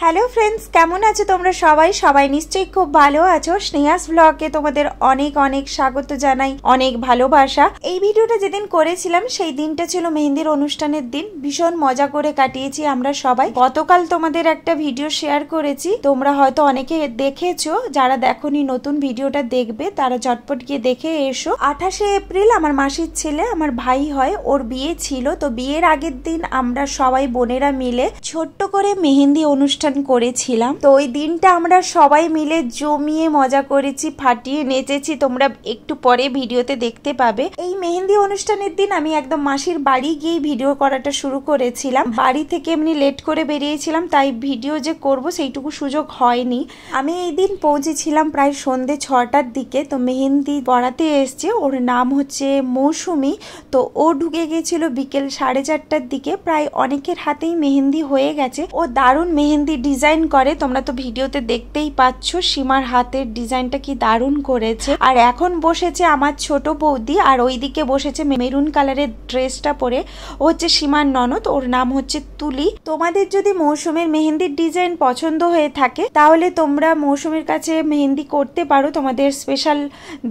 Hello friends, কেমন আছো তোমরা সবাই? সবাই নিশ্চয়ই খুব ভালো আছো। স্নেহাস ব্লগে তোমাদের অনেক অনেক স্বাগত জানাই, অনেক ভালোবাসা। এই ভিডিওটা যেদিন করেছিলাম সেই দিনটা ছিল মেহেন্দির অনুষ্ঠানের দিন। ভীষণ মজা করে কাটিয়েছি আমরা সবাই। গতকাল তোমাদের একটা ভিডিও শেয়ার করেছি, তোমরা হয়তো অনেকে দেখেছো। যারা দেখোনি নতুন ভিডিওটা দেখবে, তারা ঝটপট গিয়ে দেখে এসো। 28শে এপ্রিল আমার মাসির ছেলে, আমার ভাই হয়, ওর বিয়ে ছিল। তো বিয়ের আগের দিন আমরা সবাই বোনেরা মিলে ছোট্ট করে মেহেন্দি অনুষ্ঠান করেছিলাম। তো ওই দিনটা আমরা সবাই মিলে জমিয়ে মজা করেছি, ফাটিয়ে নেচেছি। তোমরা একটু পরে ভিডিওতে দেখতে পাবে। এই মেহেন্দি অনুষ্ঠানের দিন আমি একদম মাসির বাড়ি গিয়ে ভিডিও করাটা শুরু করেছিলাম। বাড়ি থেকে এমনি লেট করে বেরিয়েছিলাম, তাই ভিডিও যে করব সেইটুকু সুযোগ হয়নি। আমি এই দিন পৌঁছেছিলাম প্রায় সন্ধ্যে 6টার দিকে। তো মেহেন্দি পড়াতে এসছে, ওর নাম হচ্ছে মৌসুমি। তো ও ঢুকে গেছিল বিকেল 4:30টার দিকে। প্রায় অনেকের হাতেই মেহেন্দি হয়ে গেছে। ও দারুণ মেহেন্দি ডিজাইন করে, তোমরা তো ভিডিওতে দেখতেই পাচ্ছ। সীমার হাতের ডিজাইনটা কি দারুণ করেছে। আর এখন বসেছে আমার ছোট বৌদি, আর ওইদিকে বসেছে মেরুন কালারের ড্রেসটা পরে, ও হচ্ছে সীমার ননদ, ওর নাম হচ্ছে তুলি। তোমাদের যদি মৌসুমীর মেহেন্দির ডিজাইন পছন্দ হয়ে থাকে, তাহলে তোমরা মৌসুমীর কাছে মেহেন্দি করতে পারো তোমাদের স্পেশাল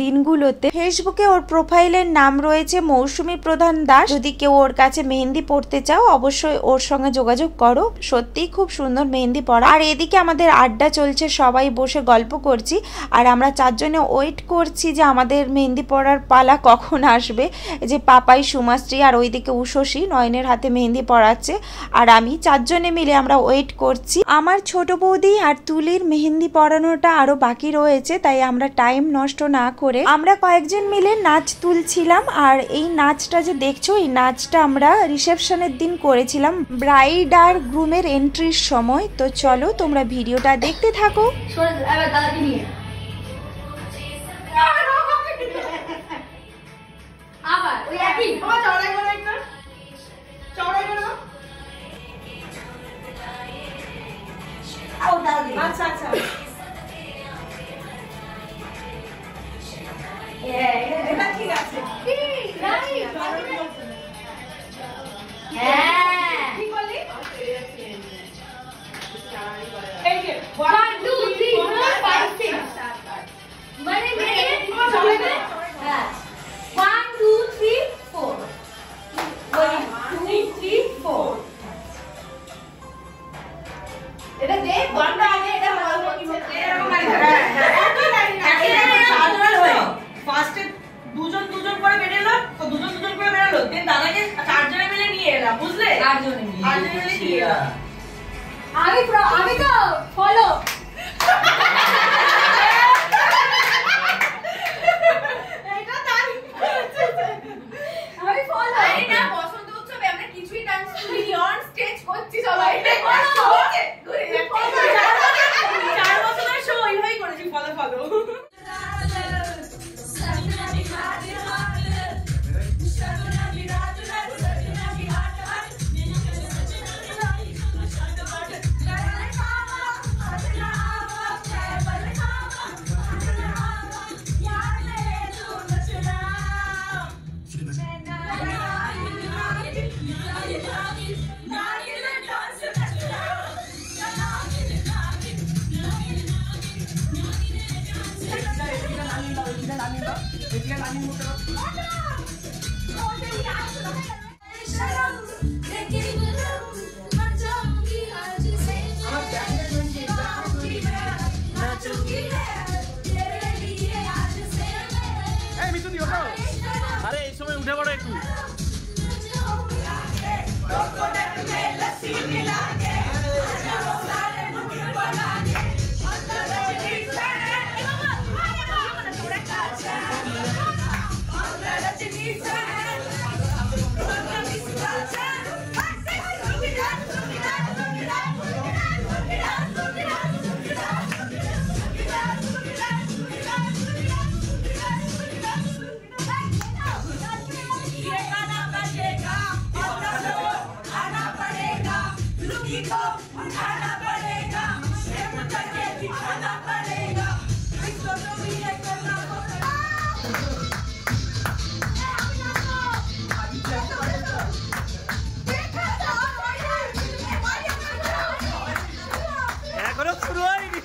দিনগুলোতে। ফেসবুকে ওর প্রোফাইলের নাম রয়েছে মৌসুমী প্রধান দাস। যদি কেউ ওর কাছে মেহেন্দি পড়তে চাও, অবশ্যই ওর সঙ্গে যোগাযোগ করো। সত্যিই খুব সুন্দর মেহেন্দি পড়া। আর এদিকে আমাদের আড্ডা চলছে, সবাই বসে গল্প করছি। আর আমরা চারজনে ওয়েট করছি যে আমাদের মেহেন্দি পড়ার পালা কখন আসবে। যে পাপাই, সুমাশ্রী, আর ওইদিকে উষসী নয়নের হাতে মেহেন্দি পড়াচ্ছে, আর আমি, চারজনে মিলে আমরা ওয়েট করছি। আমার ছোট বৌদি আর তুলির মেহেন্দি পড়ানোটা আরো বাকি রয়েছে, তাই আমরা টাইম নষ্ট না করে আমরা কয়েকজন মিলে নাচ তুলছিলাম। আর এই নাচটা যে দেখছো, এই নাচটা আমরা রিসেপশনের দিন করেছিলাম, ব্রাইড আর গ্রুমের এন্ট্রির সময়। তো চলো তোমরা ভিডিওটা দেখতে থাকো। আচ্ছা আচ্ছা, এটা ঠিক আছে। দুজন দুজন করে বেরোলো, দুজন দুজন করে বেরোলো, দাদাকে 4 জনে মিলে নিয়ে এলাম, বুঝলে? 8 জনে মিলে নিয়ে এলাম। আমি তো ফলো বসন্ত উৎসবে আমরা কিছুই ডান্স করিনি, অন স্টেজ করছি সবাই। 4 বছরের শো এইভাবেই করেছি, ফলো ফলো। আরে এই সময় উঠে পড়ো একটু। Yeah. এখনো শুরু হয়নি।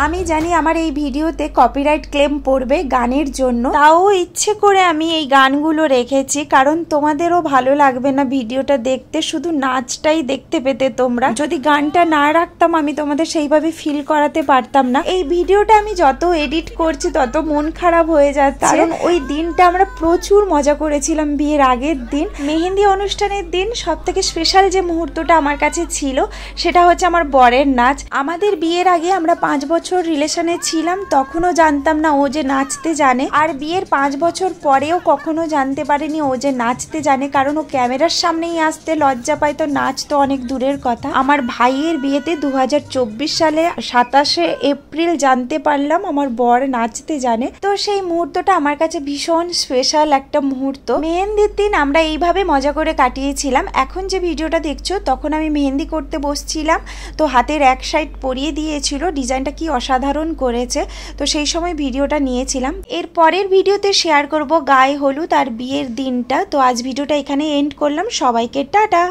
আমি জানি আমার এই ভিডিওতে কপিরাইট ক্লেম পড়বে গানের জন্য, তাও ইচ্ছে করে আমি এই গানগুলো রেখেছি, কারণ তোমাদেরও ভালো লাগবে না ভিডিওটা দেখতে, শুধু নাচটাই দেখতে পেতে তোমরা। যদি গানটা না রাখতাম আমি তোমাদের সেইভাবে ফিল করাতে পারতাম না। এই ভিডিওটা আমি যত এডিট করছি তত মন খারাপ হয়ে যাচ্ছে, কারণ ওই দিনটা আমরা প্রচুর মজা করেছিলাম। বিয়ের আগের দিন, মেহেন্দি অনুষ্ঠানের দিন, সব থেকে স্পেশাল যে মুহূর্তটা আমার কাছে ছিল সেটা হচ্ছে আমার বরের নাচ। আমাদের বিয়ের আগে আমরা 5 বছর রিলেশনে ছিলাম, তখনও জানতাম না ও যে নাচতে জানে, আর বিয়ের 5 বছর পরেও কখনো জানতে পারিনি ও যে নাচতে জানে, কারণ ও ক্যামেরার সামনেই আসতে লজ্জা পায়, তো নাচ তো অনেক দূরের কথা। আমার ভাইয়ের বিয়েতে 2024 সালে 27শে এপ্রিল জানতে পারলাম আমার বর নাচতে জানে। তো সেই মুহূর্তটা আমার কাছে ভীষণ স্পেশাল একটা মুহূর্ত। মেহেন্দির দিন আমরা এইভাবে মজা করে কাটিয়েছিলাম। এখন যে ভিডিওটা দেখছো, তখন আমি মেহেন্দি করতে বসছিলাম, তো হাতের এক সাইড পরিয়ে দিয়েছিল, ডিজাইনটা কি অসাধারণ করেছে, তো সেই সময় ভিডিওটা নিয়েছিলাম। এর পরের ভিডিওতে শেয়ার করব গায়ে হলুদ আর বিয়ের দিনটা। তো আজ ভিডিওটা এখানে এন্ড করলাম, সবাইকে টাটা।